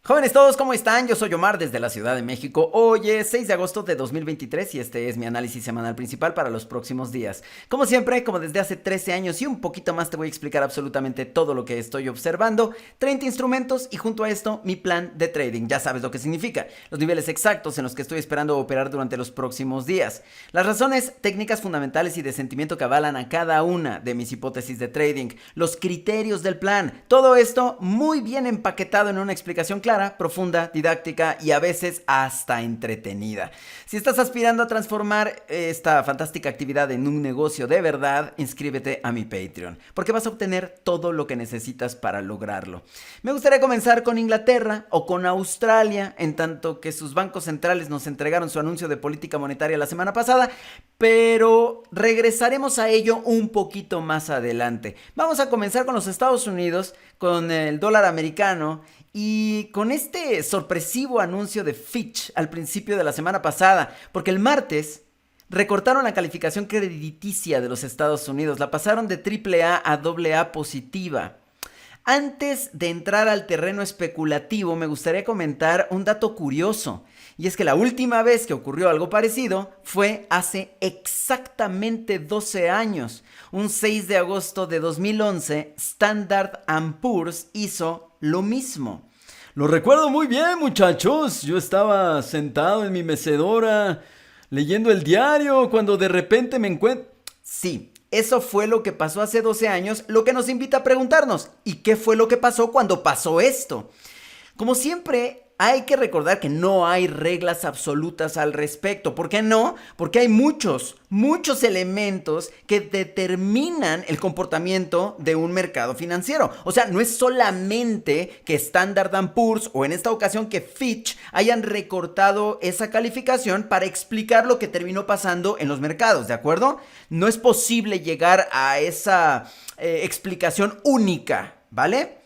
Jóvenes todos, ¿cómo están? Yo soy Omar desde la Ciudad de México. Hoy es 6 de agosto de 2023 y este es mi análisis semanal principal para los próximos días. Como siempre, como desde hace 13 años y un poquito más, te voy a explicar absolutamente todo lo que estoy observando, 30 instrumentos y junto a esto mi plan de trading. Ya sabes lo que significa, los niveles exactos en los que estoy esperando operar durante los próximos días. Las razones, técnicas fundamentales y de sentimiento que avalan a cada una de mis hipótesis de trading, los criterios del plan, todo esto muy bien empaquetado en una explicación clara, profunda, didáctica y a veces hasta entretenida. Si estás aspirando a transformar esta fantástica actividad en un negocio de verdad, inscríbete a mi Patreon, porque vas a obtener todo lo que necesitas para lograrlo. Me gustaría comenzar con Inglaterra o con Australia, en tanto que sus bancos centrales nos entregaron su anuncio de política monetaria la semana pasada, pero regresaremos a ello un poquito más adelante. Vamos a comenzar con los Estados Unidos, con el dólar americano y con este sorpresivo anuncio de Fitch al principio de la semana pasada, porque el martes recortaron la calificación crediticia de los Estados Unidos, la pasaron de AAA a AA positiva. Antes de entrar al terreno especulativo, me gustaría comentar un dato curioso, y es que la última vez que ocurrió algo parecido fue hace exactamente 12 años. Un 6 de agosto de 2011, Standard & Poor's hizo lo mismo. Lo recuerdo muy bien, muchachos. Yo estaba sentado en mi mecedora leyendo el diario cuando de repente me encuentro... Sí, eso fue lo que pasó hace 12 años, lo que nos invita a preguntarnos, ¿y qué fue lo que pasó cuando pasó esto? Como siempre, hay que recordar que no hay reglas absolutas al respecto. ¿Por qué no? Porque hay muchos elementos que determinan el comportamiento de un mercado financiero. O sea, no es solamente que Standard & Poor's o en esta ocasión que Fitch hayan recortado esa calificación para explicar lo que terminó pasando en los mercados, ¿de acuerdo? No es posible llegar a esa explicación única, ¿vale?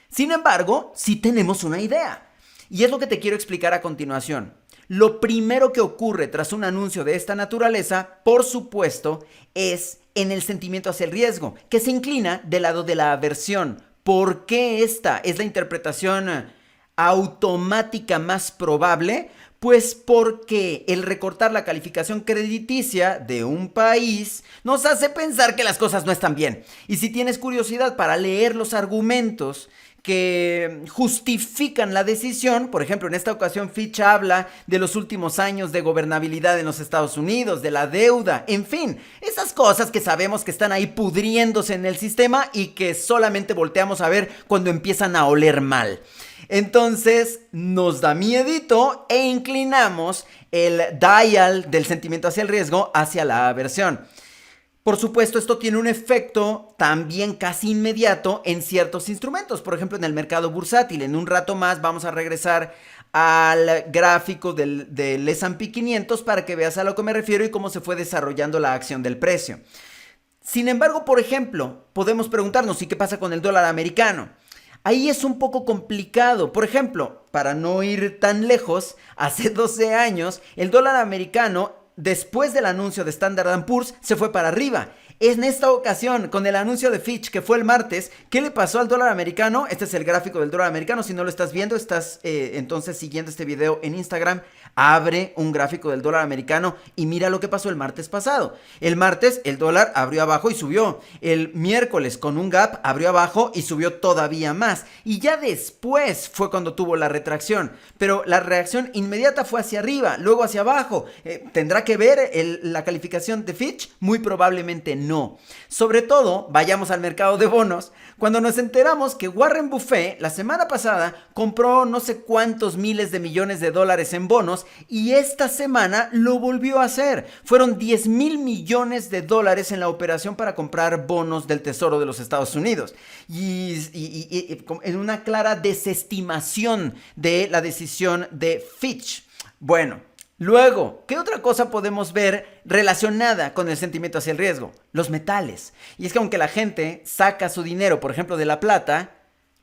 Sin embargo, sí tenemos una idea. Y es lo que te quiero explicar a continuación. Lo primero que ocurre tras un anuncio de esta naturaleza, por supuesto, es en el sentimiento hacia el riesgo, que se inclina del lado de la aversión. ¿Por qué esta es la interpretación automática más probable? Pues porque el recortar la calificación crediticia de un país nos hace pensar que las cosas no están bien. Y si tienes curiosidad para leer los argumentos que justifican la decisión, por ejemplo, en esta ocasión Fitch habla de los últimos años de gobernabilidad en los Estados Unidos, de la deuda, en fin, esas cosas que sabemos que están ahí pudriéndose en el sistema y que solamente volteamos a ver cuando empiezan a oler mal. Entonces nos da miedito e inclinamos el dial del sentimiento hacia el riesgo hacia la aversión. Por supuesto, esto tiene un efecto también casi inmediato en ciertos instrumentos, por ejemplo en el mercado bursátil. En un rato más vamos a regresar al gráfico del S&P 500 para que veas a lo que me refiero y cómo se fue desarrollando la acción del precio. Sin embargo, por ejemplo, podemos preguntarnos, ¿y qué pasa con el dólar americano? Ahí es un poco complicado. Por ejemplo, para no ir tan lejos, hace 12 años el dólar americano, después del anuncio de Standard & Poor's, se fue para arriba. En esta ocasión, con el anuncio de Fitch, que fue el martes, ¿qué le pasó al dólar americano? Este es el gráfico del dólar americano. Si no lo estás viendo, estás entonces siguiendo este video en Instagram. Abre un gráfico del dólar americano y mira lo que pasó el martes pasado. El martes el dólar abrió abajo y subió. El miércoles con un gap abrió abajo y subió todavía más. Y ya después fue cuando tuvo la retracción. Pero la reacción inmediata fue hacia arriba, luego hacia abajo. ¿Tendrá que ver la calificación de Fitch? Muy probablemente no. Sobre todo, vayamos al mercado de bonos, cuando nos enteramos que Warren Buffett la semana pasada compró no sé cuántos miles de millones de dólares en bonos y esta semana lo volvió a hacer. Fueron 10,000 millones de dólares en la operación para comprar bonos del Tesoro de los Estados Unidos. Y en una clara desestimación de la decisión de Fitch. Bueno, luego, ¿qué otra cosa podemos ver relacionada con el sentimiento hacia el riesgo? Los metales. Y es que aunque la gente saca su dinero, por ejemplo, de la plata,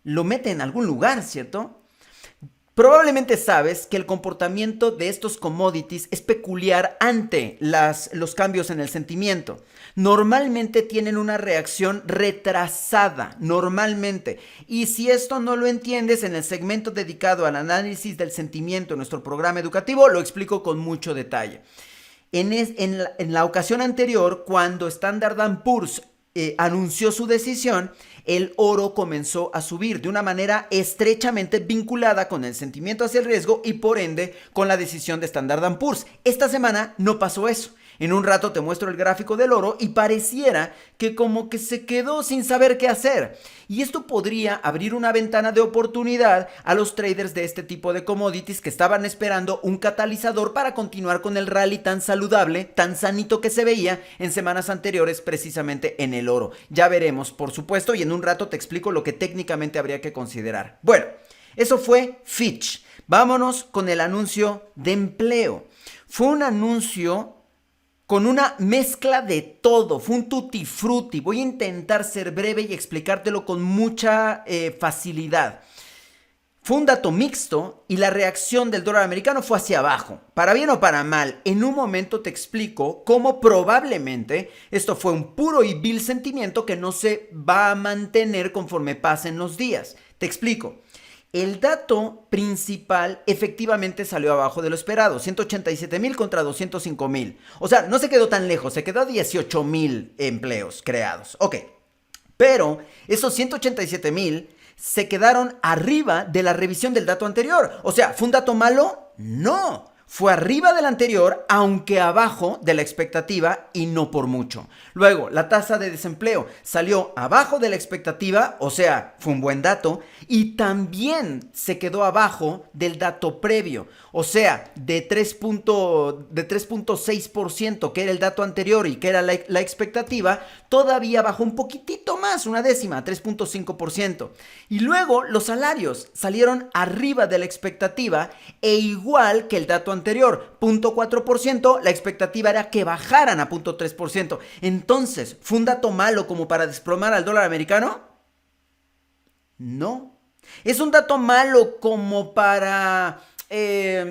lo mete en algún lugar, ¿cierto? Probablemente sabes que el comportamiento de estos commodities es peculiar ante los cambios en el sentimiento. Normalmente tienen una reacción retrasada, normalmente. Y si esto no lo entiendes, en el segmento dedicado al análisis del sentimiento en nuestro programa educativo, lo explico con mucho detalle. En la ocasión anterior, cuando Standard & Poor's anunció su decisión, el oro comenzó a subir de una manera estrechamente vinculada con el sentimiento hacia el riesgo y por ende con la decisión de Standard & Poor's. Esta semana no pasó eso. En un rato te muestro el gráfico del oro y pareciera que como que se quedó sin saber qué hacer. Y esto podría abrir una ventana de oportunidad a los traders de este tipo de commodities que estaban esperando un catalizador para continuar con el rally tan saludable, tan sanito que se veía en semanas anteriores precisamente en el oro. Ya veremos, por supuesto, y en un rato te explico lo que técnicamente habría que considerar. Bueno, eso fue Fitch. Vámonos con el anuncio de empleo. Fue un anuncio con una mezcla de todo, fue un tutti frutti. Voy a intentar ser breve y explicártelo con mucha facilidad. Fue un dato mixto y la reacción del dólar americano fue hacia abajo, para bien o para mal. En un momento te explico cómo probablemente esto fue un puro y vil sentimiento que no se va a mantener conforme pasen los días. Te explico. El dato principal efectivamente salió abajo de lo esperado, 187,000 contra 205,000. O sea, no se quedó tan lejos, se quedó a 18,000 empleos creados. Ok, pero esos 187,000 se quedaron arriba de la revisión del dato anterior. O sea, ¿fue un dato malo? No. Fue arriba del anterior, aunque abajo de la expectativa y no por mucho. Luego, la tasa de desempleo salió abajo de la expectativa, o sea, fue un buen dato, y también se quedó abajo del dato previo, o sea, de 3.6%, que era el dato anterior y que era la expectativa, todavía bajó un poquitito más, una décima, 3.5%. Y luego los salarios salieron arriba de la expectativa e igual que el dato anterior, 0.4%, la expectativa era que bajaran a 0.3%. Entonces, ¿fue un dato malo como para desplomar al dólar americano? No. ¿Es un dato malo como para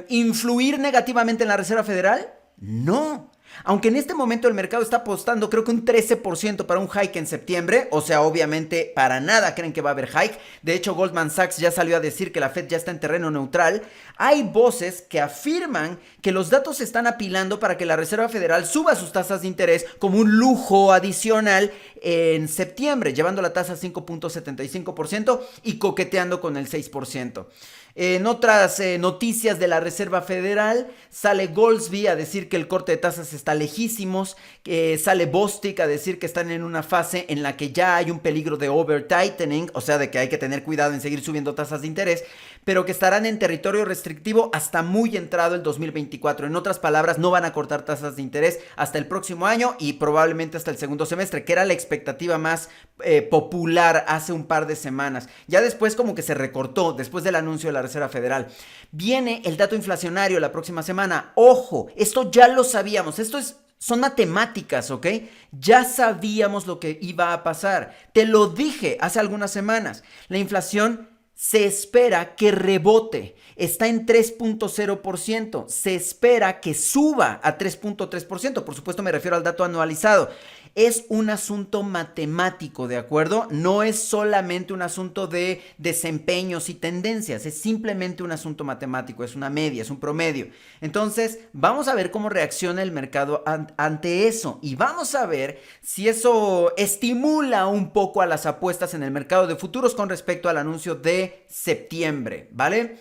influir negativamente en la Reserva Federal? No. Aunque en este momento el mercado está apostando creo que un 13% para un hike en septiembre, o sea, obviamente para nada creen que va a haber hike. De hecho, Goldman Sachs ya salió a decir que la Fed ya está en terreno neutral. Hay voces que afirman que los datos se están apilando para que la Reserva Federal suba sus tasas de interés como un lujo adicional en septiembre, llevando la tasa a 5.75% y coqueteando con el 6%. En otras noticias de la Reserva Federal, sale Goldsby a decir que el corte de tasas está lejísimos, sale Bostic a decir que están en una fase en la que ya hay un peligro de over-tightening, o sea, de que hay que tener cuidado en seguir subiendo tasas de interés, pero que estarán en territorio restrictivo hasta muy entrado el 2024. En otras palabras, no van a cortar tasas de interés hasta el próximo año y probablemente hasta el segundo semestre, que era la expectativa más popular hace un par de semanas. Ya después como que se recortó, después del anuncio de la Reserva Federal. Viene el dato inflacionario la próxima semana. Ojo, esto ya lo sabíamos, son matemáticas, ¿ok? Ya sabíamos lo que iba a pasar. Te lo dije hace algunas semanas. La inflación se espera que rebote. Está en 3.0%. Se espera que suba a 3.3%. Por supuesto me refiero al dato anualizado. Es un asunto matemático, ¿de acuerdo? No es solamente un asunto de desempeños y tendencias, es simplemente un asunto matemático, es una media, es un promedio. Entonces, vamos a ver cómo reacciona el mercado ante eso y vamos a ver si eso estimula un poco a las apuestas en el mercado de futuros con respecto al anuncio de septiembre, ¿vale?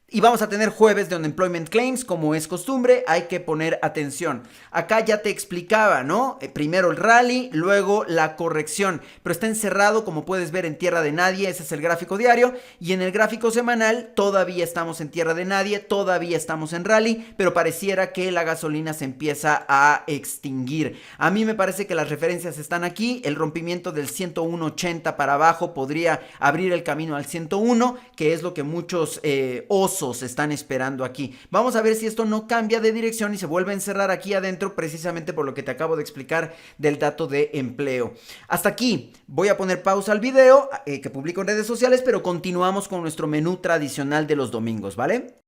Y vamos a tener jueves de Unemployment Claims, como es costumbre, hay que poner atención. Acá ya te explicaba, ¿no? Primero el rally, luego la corrección, pero está encerrado, como puedes ver, en tierra de nadie, ese es el gráfico diario, y en el gráfico semanal todavía estamos en tierra de nadie, todavía estamos en rally, pero pareciera que la gasolina se empieza a extinguir. A mí me parece que las referencias están aquí, el rompimiento del 101.80 para abajo podría abrir el camino al 101, que es lo que muchos osan osos están esperando aquí. Vamos a ver si esto no cambia de dirección y se vuelve a encerrar aquí adentro, precisamente por lo que te acabo de explicar del dato de empleo. Hasta aquí voy a poner pausa al video que publico en redes sociales, pero continuamos con nuestro menú tradicional de los domingos, ¿vale?